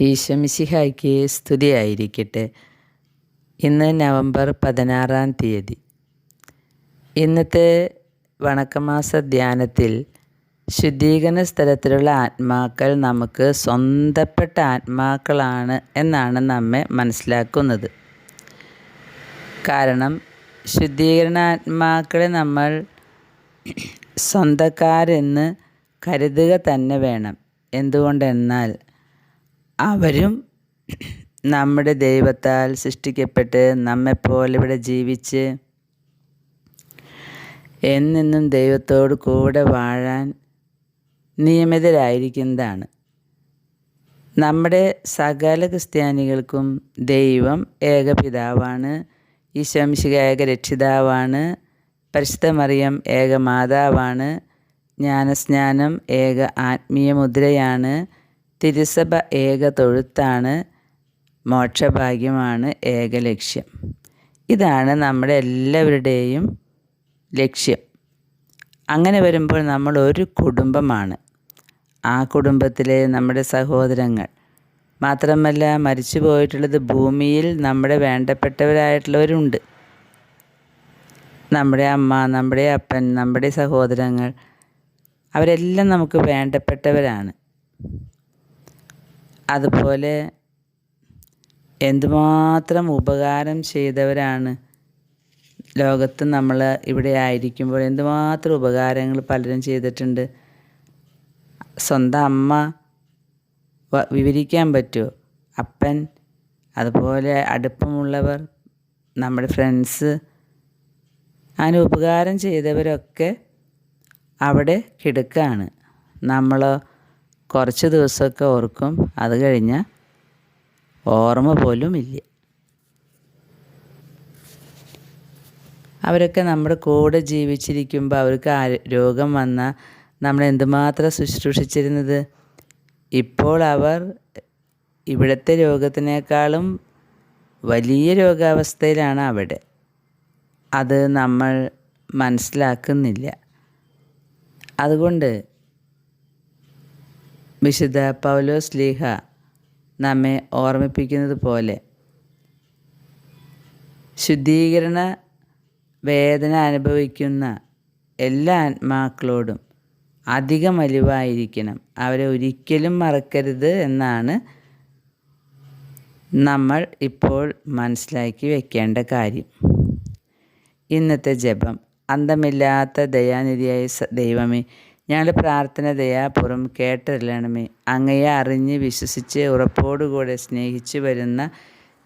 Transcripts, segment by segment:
ഈശോമിശിഹായ്ക്ക് സ്തുതിയായിരിക്കട്ടെ. ഇന്ന് നവംബർ 16-ാം തീയതി. ഇന്നത്തെ വണക്കമാസ ധ്യാനത്തിൽ ശുദ്ധീകരണ സ്ഥലത്തിലുള്ള ആത്മാക്കൾ നമുക്ക് സ്വന്തപ്പെട്ട ആത്മാക്കളാണ് എന്നാണ് നമ്മെ മനസ്സിലാക്കുന്നത്. കാരണം ശുദ്ധീകരണ ആത്മാക്കളെ നമ്മൾ സ്വന്തക്കാരെന്ന് കരുതുക തന്നെ വേണം. എന്തുകൊണ്ടെന്നാൽ അവരും നമ്മുടെ ദൈവത്താൽ സൃഷ്ടിക്കപ്പെട്ട് നമ്മെപ്പോലെ ഇവിടെ ജീവിച്ച് എന്നെന്നും ദൈവത്തോട് കൂടെ വാഴാൻ നിയമിതരായിരിക്കുന്നതാണ്. നമ്മുടെ സകല ക്രിസ്ത്യാനികൾക്കും ദൈവം ഏകപിതാവാണ്, ഈശോമിശിഹാ ഏക രക്ഷിതാവാണ്, പരിശുദ്ധ മറിയം ഏക മാതാവാണ്, ജ്ഞാനസ്നാനം ഏക ആത്മീയ മുദ്രയാണ്, തിരുസഭ ഏക തൊഴുത്താണ്, മോക്ഷഭാഗ്യമാണ് ഏക ലക്ഷ്യം. ഇതാണ് നമ്മുടെ എല്ലാവരുടെയും ലക്ഷ്യം. അങ്ങനെ വരുമ്പോൾ നമ്മൾ ഒരു കുടുംബമാണ്. ആ കുടുംബത്തിലെ നമ്മുടെ സഹോദരങ്ങൾ മാത്രമല്ല, മരിച്ചു പോയിട്ടുള്ളത് ഭൂമിയിൽ നമ്മുടെ വേണ്ടപ്പെട്ടവരായിട്ടുള്ളവരുണ്ട്. നമ്മുടെ അമ്മ, നമ്മുടെ അപ്പൻ, നമ്മുടെ സഹോദരങ്ങൾ, അവരെല്ലാം നമുക്ക് വേണ്ടപ്പെട്ടവരാണ്. അതുപോലെ എന്തുമാത്രം ഉപകാരം ചെയ്തവരാണ് ലോകത്ത് നമ്മൾ ഇവിടെ ആയിരിക്കുമ്പോൾ. എന്തുമാത്രം ഉപകാരങ്ങൾ പലരും ചെയ്തിട്ടുണ്ട്. സ്വന്തം അമ്മ വിവരിക്കാൻ പറ്റുമോ? അപ്പൻ, അതുപോലെ അടുപ്പമുള്ളവർ, നമ്മുടെ ഫ്രണ്ട്സ്, അങ്ങനെ ഉപകാരം ചെയ്തവരൊക്കെ അവിടെ കിടക്കുകയാണ്. നമ്മൾ കുറച്ച് ദിവസമൊക്കെ ഓർക്കും, അത് കഴിഞ്ഞാൽ ഓർമ്മ പോലും ഇല്ല. അവരൊക്കെ നമ്മുടെ കൂടെ ജീവിച്ചിരിക്കുമ്പോൾ അവർക്ക് രോഗം വന്നാൽ നമ്മൾ എന്തുമാത്രം ശുശ്രൂഷിച്ചിരുന്നത്. ഇപ്പോൾ അവർ ഇവിടുത്തെ രോഗത്തിനേക്കാളും വലിയ രോഗാവസ്ഥയിലാണ് അവിടെ. അത് നമ്മൾ മനസ്സിലാക്കുന്നില്ല. അതുകൊണ്ട് വിശുദ്ധ പൗലോസ്ലീഹ നമ്മെ ഓർമ്മിപ്പിക്കുന്നത് പോലെ ശുദ്ധീകരണ വേദന അനുഭവിക്കുന്ന എല്ലാ ആത്മാക്കളോടും അധികം അലിവായിരിക്കണം. അവരെ ഒരിക്കലും മറക്കരുത് എന്നാണ് നമ്മൾ ഇപ്പോൾ മനസ്സിലാക്കി വയ്ക്കേണ്ട കാര്യം. ഇന്നത്തെ ജപം. അന്തമില്ലാത്ത ദയാനിധിയായ ദൈവമേ, ഞങ്ങളുടെ പ്രാർത്ഥന ദയാപൂർവം കേട്ടറിയണമേ. അങ്ങയെ അറിഞ്ഞ് വിശ്വസിച്ച് ഉറപ്പോടുകൂടെ സ്നേഹിച്ചു വരുന്ന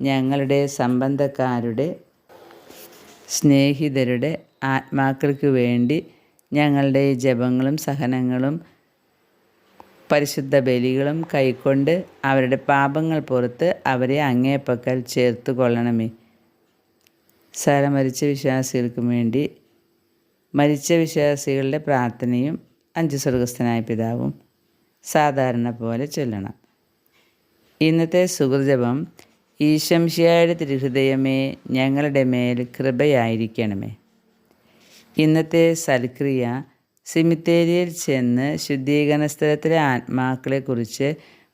ഞങ്ങളുടെ സംബന്ധക്കാരുടെ, സ്നേഹിതരുടെ ആത്മാക്കൾക്ക് വേണ്ടി ഞങ്ങളുടെ ജപങ്ങളും സഹനങ്ങളും പരിശുദ്ധ ബലികളും കൈക്കൊണ്ട് അവരുടെ പാപങ്ങൾ പുറത്ത് അവരെ അങ്ങേപ്പക്കൽ ചേർത്ത് കൊള്ളണമേ. മരിച്ച വിശ്വാസികൾക്കും വേണ്ടി മരിച്ച വിശ്വാസികളുടെ പ്രാർത്ഥനയും 5 സ്വർഗസ്ഥനായ പിതാവും സാധാരണ പോലെ ചൊല്ലണം. ഇന്നത്തെ സുകൃജപം. ഈശോമിശിഹായുടെ തിരുഹൃദയമേ, ഞങ്ങളുടെ മേൽ കൃപയായിരിക്കണമേ. ഇന്നത്തെ സൽക്രിയ. സിമിത്തേരിയിൽ ചെന്ന് ശുദ്ധീകരണ സ്ഥലത്തിലെ ആത്മാക്കളെക്കുറിച്ച്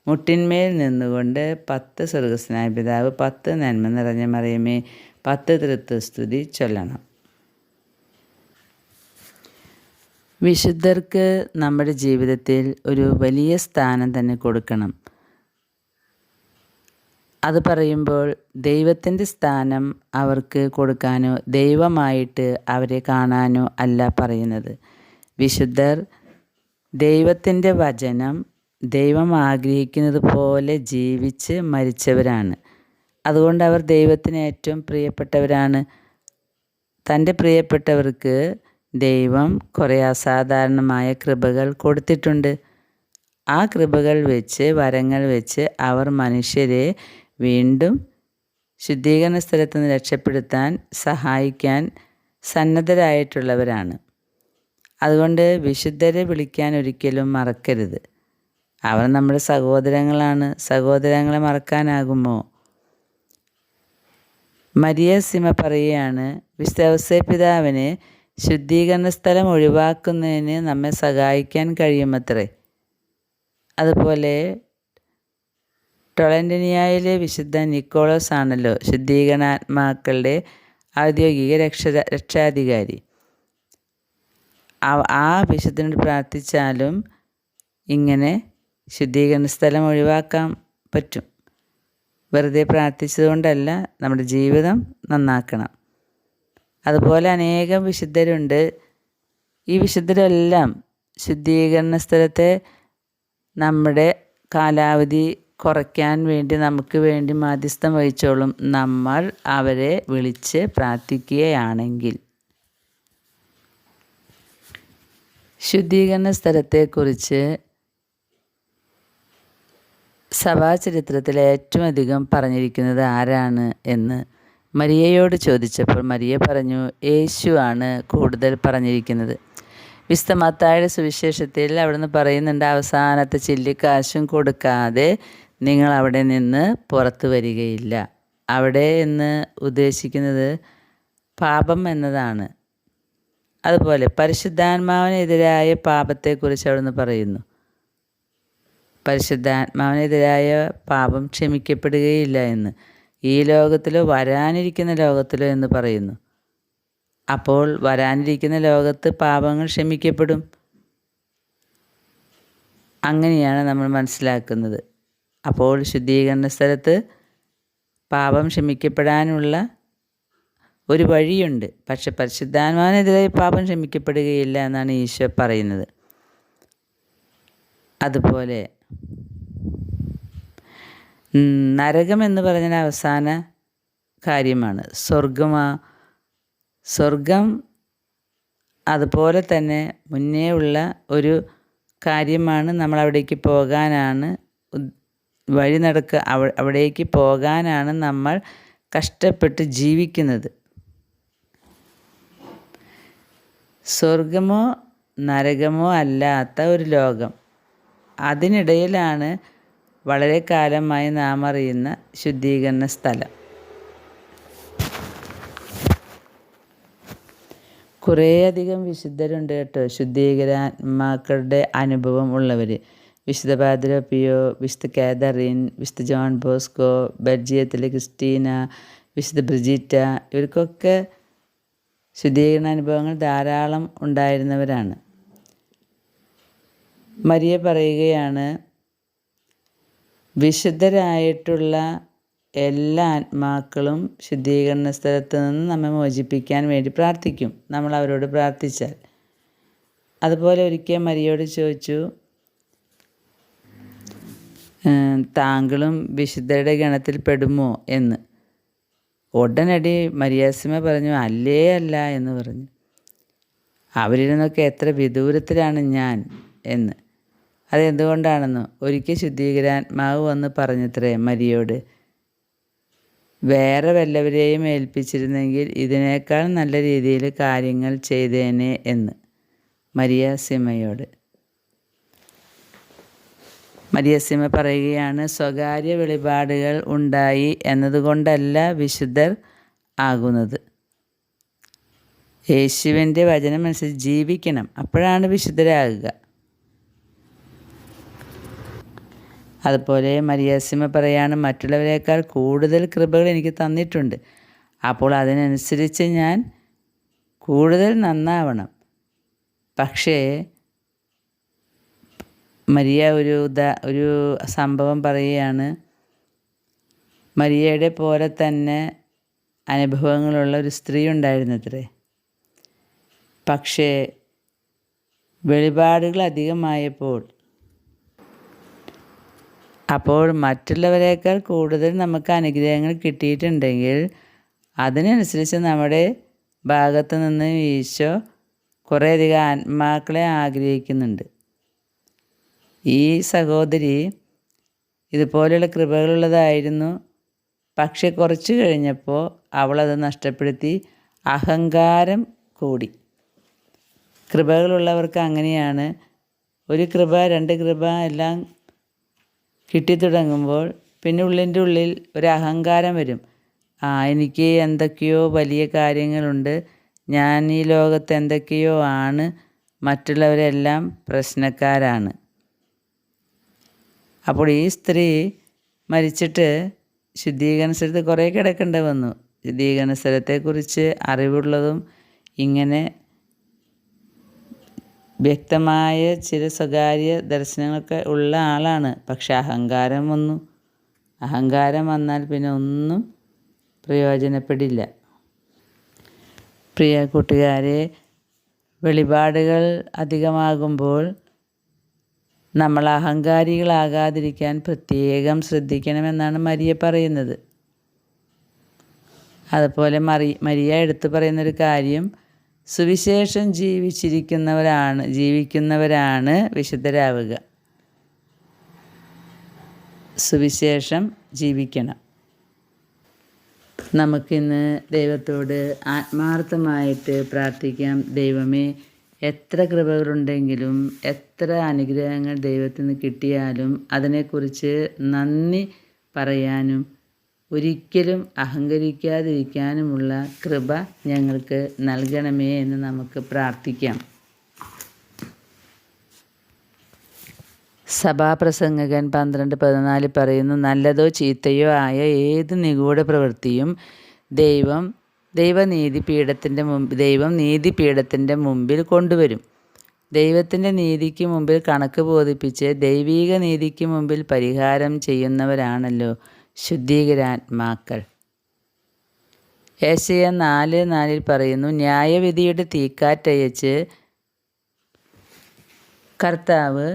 മുട്ടിന്മേൽ നിന്നുകൊണ്ട് 10 സ്വർഗസ്ഥനായ പിതാവ്, 10 നന്മ നിറഞ്ഞ മറിയമേ, 10 തൃത്വസ്തുതി ചൊല്ലണം. വിശുദ്ധർക്ക് നമ്മുടെ ജീവിതത്തിൽ ഒരു വലിയ സ്ഥാനം തന്നെ കൊടുക്കണം. അത് പറയുമ്പോൾ ദൈവത്തിൻ്റെ സ്ഥാനം അവർക്ക് കൊടുക്കാനോ ദൈവമായിട്ട് അവരെ കാണാനോ അല്ല പറയുന്നത്. വിശുദ്ധർ ദൈവത്തിൻ്റെ വചനം ദൈവം ആഗ്രഹിക്കുന്നത് പോലെ ജീവിച്ച് മരിച്ചവരാണ്. അതുകൊണ്ട് അവർ ദൈവത്തിന് ഏറ്റവും പ്രിയപ്പെട്ടവരാണ്. തൻ്റെ പ്രിയപ്പെട്ടവർക്ക് ദൈവം കുറേ അസാധാരണമായ കൃപകൾ കൊടുത്തിട്ടുണ്ട്. ആ കൃപകൾ വെച്ച്, വരങ്ങൾ വെച്ച് അവർ മനുഷ്യരെ വീണ്ടും ശുദ്ധീകരണ സ്ഥലത്ത് നിന്ന് രക്ഷപ്പെടുത്താൻ സഹായിക്കാൻ സന്നദ്ധരായിട്ടുള്ളവരാണ്. അതുകൊണ്ട് വിശുദ്ധരെ വിളിക്കാൻ ഒരിക്കലും മറക്കരുത്. അവർ നമ്മുടെ സഹോദരങ്ങളാണ്. സഹോദരങ്ങളെ മറക്കാനാകുമോ? മരിയ സിമ പറയുകയാണ്, വിശുദ്ധ ഔസേപ്പ് പിതാവിന് ശുദ്ധീകരണ സ്ഥലം ഒഴിവാക്കുന്നതിന് നമ്മെ സഹായിക്കാൻ കഴിയുമത്രേ. അതുപോലെ ടൊളന്റിനിയായിലെ വിശുദ്ധ നിക്കോളോസ് ആണല്ലോ ശുദ്ധീകരണാത്മാക്കളുടെ ഔദ്യോഗിക രക്ഷാധികാരി. ആ വിശുദ്ധനോട് പ്രാർത്ഥിച്ചാലും ഇങ്ങനെ ശുദ്ധീകരണ സ്ഥലം ഒഴിവാക്കാൻ പറ്റും. വെറുതെ പ്രാർത്ഥിച്ചതുകൊണ്ടല്ല, നമ്മുടെ ജീവിതം നന്നാക്കണം. അതുപോലെ അനേകം വിശുദ്ധരുണ്ട്. ഈ വിശുദ്ധരെല്ലാം ശുദ്ധീകരണ സ്ഥലത്തെ നമ്മുടെ കാലാവധി കുറയ്ക്കാൻ വേണ്ടി നമുക്ക് വേണ്ടി മാധ്യസ്ഥം വഹിച്ചോളും, നമ്മൾ അവരെ വിളിച്ച് പ്രാർത്ഥിക്കുകയാണെങ്കിൽ. ശുദ്ധീകരണ സ്ഥലത്തെക്കുറിച്ച് സഭാചരിത്രത്തിൽ ഏറ്റവും അധികം പറഞ്ഞിരിക്കുന്നത് ആരാണ് എന്ന് മരിയയോട് ചോദിച്ചപ്പോൾ മരിയ പറഞ്ഞു, യേശു ആണ് കൂടുതൽ പറഞ്ഞിരിക്കുന്നത്. വിശുദ്ധ മത്തായിയുടെ സുവിശേഷത്തിൽ അവിടുന്ന് പറയുന്നുണ്ട്, അവസാനത്തെ ചില്ലിക്കാശും കൊടുക്കാതെ നിങ്ങൾ അവിടെ നിന്ന് പുറത്തു വരികയില്ല. അവിടെ എന്ന് ഉദ്ദേശിക്കുന്നത് പാപം എന്നതാണ്. അതുപോലെ പരിശുദ്ധാത്മാവിനെതിരായ പാപത്തെക്കുറിച്ച് അവിടുന്ന് പറയുന്നു. പരിശുദ്ധാത്മാവിനെതിരായ പാപം ക്ഷമിക്കപ്പെടുകയില്ല എന്ന്, ഈ ലോകത്തിലോ വരാനിരിക്കുന്ന ലോകത്തിലോ എന്ന് പറയുന്നു. അപ്പോൾ വരാനിരിക്കുന്ന ലോകത്ത് പാപങ്ങൾ ക്ഷമിക്കപ്പെടും. അങ്ങനെയാണ് നമ്മൾ മനസ്സിലാക്കുന്നത്. അപ്പോൾ ശുദ്ധീകരണ സ്ഥലത്ത് പാപം ക്ഷമിക്കപ്പെടാനുള്ള ഒരു വഴിയുണ്ട്. പക്ഷെ പരിശുദ്ധാത്മാവിനെതിരായി പാപം ക്ഷമിക്കപ്പെടുകയില്ല എന്നാണ് ഈശോ പറയുന്നത്. അതുപോലെ നരകം എന്ന് പറഞ്ഞാൽ അവസാന കാര്യമാണ്. സ്വർഗം അതുപോലെ തന്നെ മുന്നേ ഉള്ള ഒരു കാര്യമാണ്. നമ്മൾ അവിടേക്ക് പോകാനാണ് അവിടേക്ക് പോകാനാണ് നമ്മൾ കഷ്ടപ്പെട്ട് ജീവിക്കുന്നത്. സ്വർഗമോ നരകമോ അല്ലാത്ത ഒരു ലോകം, അതിനിടയിലാണ് വളരെ കാലമായി നാം അറിയുന്ന ശുദ്ധീകരണ സ്ഥലം. കുറേയധികം വിശുദ്ധരുണ്ട് കേട്ടോ, ശുദ്ധീകരണാത്മാക്കളുടെ അനുഭവം ഉള്ളവർ. വിശുദ്ധ പാദ്രോപ്പിയോ, വിശുദ്ധ കാതറിൻ, വിശുദ്ധ ജോൺ ബോസ്കോ, ബെൽജിയത്തിലെ ക്രിസ്റ്റീന, വിശുദ്ധ ബ്രിജിറ്റ, ഇവർക്കൊക്കെ ശുദ്ധീകരണ അനുഭവങ്ങൾ ധാരാളം ഉണ്ടായിരുന്നവരാണ്. മരിയ പറയുകയാണ്, വിശുദ്ധരായിട്ടുള്ള എല്ലാ ആത്മാക്കളും ശുദ്ധീകരണ സ്ഥലത്ത് നിന്ന് നമ്മെ മോചിപ്പിക്കാൻ വേണ്ടി പ്രാർത്ഥിക്കും, നമ്മൾ അവരോട് പ്രാർത്ഥിച്ചാൽ. അതുപോലെ ഒരിക്കൽ മരിയോട് ചോദിച്ചു, താങ്കളും വിശുദ്ധരുടെ ഗണത്തിൽ പെടുമോ എന്ന്. ഉടനടി മരിയാസിമ പറഞ്ഞു, അല്ലേ അല്ല എന്ന് പറഞ്ഞു. അവരിൽ നിന്നൊക്കെ എത്ര വിദൂരത്തിലാണ് ഞാൻ എന്ന്. അതെന്തുകൊണ്ടാണെന്നോ, ഒരിക്കൽ ശുദ്ധീകരണാത്മാവ് വന്ന് പറഞ്ഞത്രേ മരിയോട്, വേറെ വല്ലവരെയും ഏൽപ്പിച്ചിരുന്നെങ്കിൽ ഇതിനേക്കാൾ നല്ല രീതിയിൽ കാര്യങ്ങൾ ചെയ്തേനെ എന്ന് മരിയാസിമയോട്. മരിയാസിമ പറയുകയാണ്, സ്വകാര്യ വെളിപാടുകൾ ഉണ്ടായി എന്നതുകൊണ്ടല്ല വിശുദ്ധർ ആകുന്നത്. യേശുവിൻ്റെ വചനമനുസരിച്ച് ജീവിക്കണം, അപ്പോഴാണ് വിശുദ്ധരാകുക. അതുപോലെ മരിയാസിമ പറയാണ്, മറ്റുള്ളവരെക്കാൾ കൂടുതൽ കൃപകൾ എനിക്ക് തന്നിട്ടുണ്ട്, അപ്പോൾ അതിനനുസരിച്ച് ഞാൻ കൂടുതൽ നന്നാവണം. പക്ഷേ മരിയ ഒരു സംഭവം പറയുകയാണ്. മരിയയുടെ പോലെ തന്നെ അനുഭവങ്ങളുള്ള ഒരു സ്ത്രീ ഉണ്ടായിരുന്നത്രേ. പക്ഷേ വെളിപാടുകൾ അധികമായപ്പോൾ മറ്റുള്ളവരെക്കാൾ കൂടുതൽ നമുക്ക് അനുഗ്രഹങ്ങൾ കിട്ടിയിട്ടുണ്ടെങ്കിൽ അതിനനുസരിച്ച് നമ്മുടെ ഭാഗത്ത് നിന്ന് ഈശോ കുറേയധികം ആത്മാക്കളെ ആഗ്രഹിക്കുന്നുണ്ട്. ഈ സഹോദരി ഇതുപോലെയുള്ള കൃപകളുള്ളതായിരുന്നു. പക്ഷെ കുറച്ച് കഴിഞ്ഞപ്പോൾ അവളത് നഷ്ടപ്പെടുത്തി, അഹങ്കാരം കൂടി. കൃപകളുള്ളവർക്ക് അങ്ങനെയാണ്. ഒരു കൃപ, രണ്ട് കൃപ എല്ലാം കിട്ടിത്തുടങ്ങുമ്പോൾ പിന്നെ ഉള്ളിൻ്റെ ഉള്ളിൽ ഒരു അഹങ്കാരം വരും. എനിക്ക് എന്തൊക്കെയോ വലിയ കാര്യങ്ങളുണ്ട്, ഞാൻ ഈ ലോകത്ത് എന്തൊക്കെയോ ആണ്, മറ്റുള്ളവരെല്ലാം പ്രശ്നക്കാരാണ്. അപ്പോൾ ഈ സ്ത്രീ മരിച്ചിട്ട് ശുദ്ധീകരണ സ്ഥലത്ത് കുറേ കിടക്കേണ്ടി വന്നു. ശുദ്ധീകരണ സ്ഥലത്തെക്കുറിച്ച് അറിവുള്ളതും ഇങ്ങനെ വ്യക്തമായ ചില സ്വകാര്യ ദർശനങ്ങളൊക്കെ ഉള്ള ആളാണ്. പക്ഷെ അഹങ്കാരം വന്നു. അഹങ്കാരം വന്നാൽ പിന്നെ ഒന്നും പ്രയോജനപ്പെടില്ല. പ്രിയ കൂട്ടുകാരെ, വെളിപാടുകൾ അധികമാകുമ്പോൾ നമ്മൾ അഹങ്കാരികളാകാതിരിക്കാൻ പ്രത്യേകം ശ്രദ്ധിക്കണമെന്നാണ് മരിയ പറയുന്നത്. അതുപോലെ മരിയ എടുത്തു പറയുന്നൊരു കാര്യം, സുവിശേഷം ജീവിക്കുന്നവരാണ് വിശുദ്ധരാവുക. സുവിശേഷം ജീവിക്കണം. നമുക്കിന്ന് ദൈവത്തോട് ആത്മാർത്ഥമായിട്ട് പ്രാർത്ഥിക്കാം. ദൈവമേ, എത്ര കൃപകളുണ്ടെങ്കിലും എത്ര അനുഗ്രഹങ്ങൾ ദൈവത്തിൽ നിന്ന് കിട്ടിയാലും അതിനെക്കുറിച്ച് നന്ദി പറയാനും ഒരിക്കലും അഹങ്കരിക്കാതിരിക്കാനുമുള്ള കൃപ ഞങ്ങൾക്ക് നൽകണമേ എന്ന് നമുക്ക് പ്രാർത്ഥിക്കാം. സഭാപ്രസംഗകൻ 12:14 പറയുന്നു, നല്ലതോ ചീത്തയോ ആയ ഏത് നിഗൂഢ പ്രവൃത്തിയും ദൈവം നീതിപീഠത്തിൻ്റെ മുമ്പിൽ കൊണ്ടുവരും. ദൈവത്തിൻ്റെ നീതിക്ക് മുമ്പിൽ കണക്ക് ബോധിപ്പിച്ച് ദൈവീക നീതിക്ക് മുമ്പിൽ പരിഹാരം ചെയ്യുന്നവരാണല്ലോ ശുദ്ധീകരാത്മാക്കൾ. യെശയ്യാ 4:4 പറയുന്നു, ന്യായവിധിയുടെ തീക്കാറ്റയച്ച് കർത്താവ്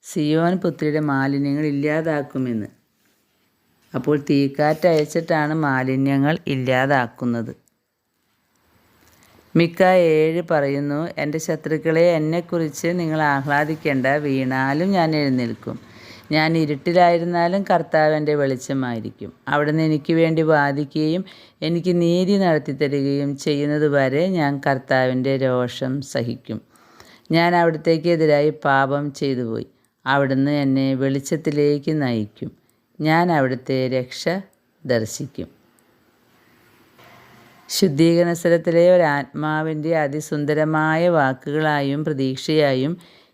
സിയോൻ പുത്രിയുടെ മാലിന്യങ്ങൾ ഇല്ലാതാക്കുമെന്ന്. അപ്പോൾ തീക്കാറ്റയച്ചിട്ടാണ് മാലിന്യങ്ങൾ ഇല്ലാതാക്കുന്നത്. മിക്ക 7 പറയുന്നു, എൻ്റെ ശത്രുക്കളെ, എന്നെക്കുറിച്ച് നിങ്ങൾ ആഹ്ലാദിക്കേണ്ട, വീണാലും ഞാൻ എഴുന്നേൽക്കും. ഞാൻ ഇരുട്ടിലായിരുന്നാലും കർത്താവ് എൻ്റെ വെളിച്ചമായിരിക്കും. അവിടുന്ന് എനിക്ക് വേണ്ടി വാദിക്കുകയും എനിക്ക് നീതി നടത്തിത്തരികയും ചെയ്യുന്നതുവരെ ഞാൻ കർത്താവിൻ്റെ രോഷം സഹിക്കും. ഞാൻ അവിടുത്തേക്ക് എതിരായി പാപം ചെയ്തുപോയി. അവിടുന്ന് എന്നെ വെളിച്ചത്തിലേക്ക് നയിക്കും. ഞാൻ അവിടുത്തെ രക്ഷ ദർശിക്കും. ശുദ്ധീകരണ സ്ഥലത്തിലെ ഒരാത്മാവിൻ്റെ അതിസുന്ദരമായ വാക്കുകളായും പ്രതീക്ഷയായും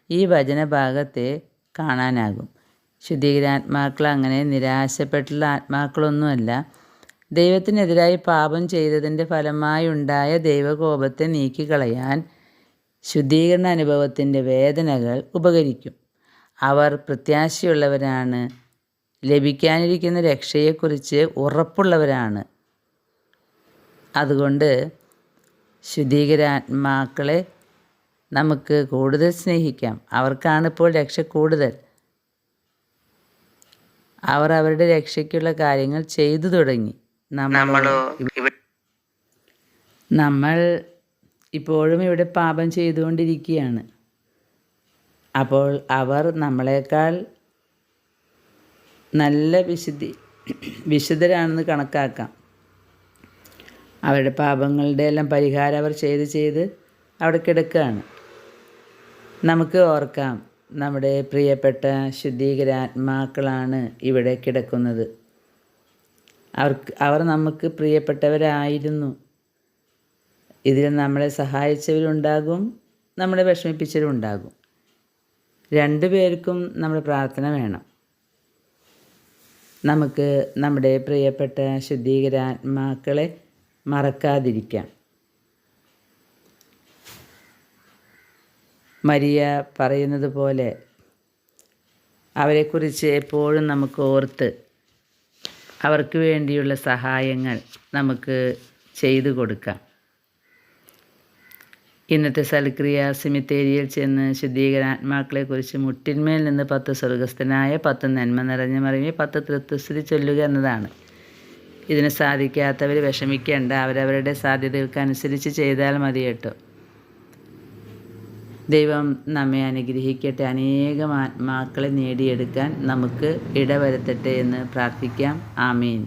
ഈ വചനഭാഗത്തെ കാണാനാകും. ശുദ്ധീകരാത്മാക്കൾ അങ്ങനെ നിരാശപ്പെട്ടുള്ള ആത്മാക്കളൊന്നുമല്ല. ദൈവത്തിനെതിരായി പാപം ചെയ്തതിൻ്റെ ഫലമായി ഉണ്ടായ ദൈവകോപത്തെ നീക്കിക്കളയാൻ ശുദ്ധീകരണ അനുഭവത്തിൻ്റെ വേദനകൾ ഉപകരിക്കും. അവർ പ്രത്യാശയുള്ളവരാണ്, ലഭിക്കാനിരിക്കുന്ന രക്ഷയെക്കുറിച്ച് ഉറപ്പുള്ളവരാണ്. അതുകൊണ്ട് ശുദ്ധീകരാത്മാക്കളെ നമുക്ക് കൂടുതൽ സ്നേഹിക്കാം. അവർക്കാണിപ്പോൾ രക്ഷ കൂടുതൽ. അവർ അവരുടെ രക്ഷയ്ക്കുള്ള കാര്യങ്ങൾ ചെയ്തു തുടങ്ങി. നമ്മൾ ഇപ്പോഴും ഇവിടെ പാപം ചെയ്തുകൊണ്ടിരിക്കുകയാണ്. അപ്പോൾ അവർ നമ്മളെക്കാൾ നല്ല വിശുദ്ധരാണെന്ന് കണക്കാക്കാം. അവരുടെ പാപങ്ങളുടെ എല്ലാം പരിഹാരം അവർ ചെയ്ത് അവിടെ കിടക്കുകയാണ്. നമുക്ക് ഓർക്കാം, നമ്മുടെ പ്രിയപ്പെട്ട ശുദ്ധീകരാത്മാക്കളാണ് ഇവിടെ കിടക്കുന്നത്. അവർ നമുക്ക് പ്രിയപ്പെട്ടവരായിരുന്നു. ഇതിൽ നമ്മളെ സഹായിച്ചവരുണ്ടാകും, നമ്മളെ വിഷമിപ്പിച്ചവരുണ്ടാകും. രണ്ടുപേർക്കും നമ്മുടെ പ്രാർത്ഥന വേണം. നമുക്ക് നമ്മുടെ പ്രിയപ്പെട്ട ശുദ്ധീകരാത്മാക്കളെ മറക്കാതിരിക്കാം. മരിയ പറയുന്നത് പോലെ അവരെക്കുറിച്ച് എപ്പോഴും നമുക്ക് ഓർത്ത് അവർക്ക് വേണ്ടിയുള്ള സഹായങ്ങൾ നമുക്ക് ചെയ്തു കൊടുക്കാം. ഇന്നത്തെ സൽക്രിയ സെമിത്തേരിയിൽ ചെന്ന് ശുദ്ധീകരാത്മാക്കളെക്കുറിച്ച് മുട്ടിന്മേൽ നിന്ന് 10 സ്വർഗസ്ഥനായ 10 നന്മ നിറഞ്ഞ മറിയമേ 10 തൃത്വസ്തുതി ചൊല്ലുക എന്നതാണ്. ഇതിന് സാധിക്കാത്തവർ വിഷമിക്കേണ്ട, അവരവരുടെ സാധ്യതകൾക്കനുസരിച്ച് ചെയ്താൽ മതി കേട്ടോ. ദൈവം നമ്മെ അനുഗ്രഹിക്കട്ടെ. അനേകം ആത്മാക്കളെ നേടിയെടുക്കാൻ നമുക്ക് ഇടവരുത്തട്ടെ എന്ന് പ്രാർത്ഥിക്കാം. ആമീൻ.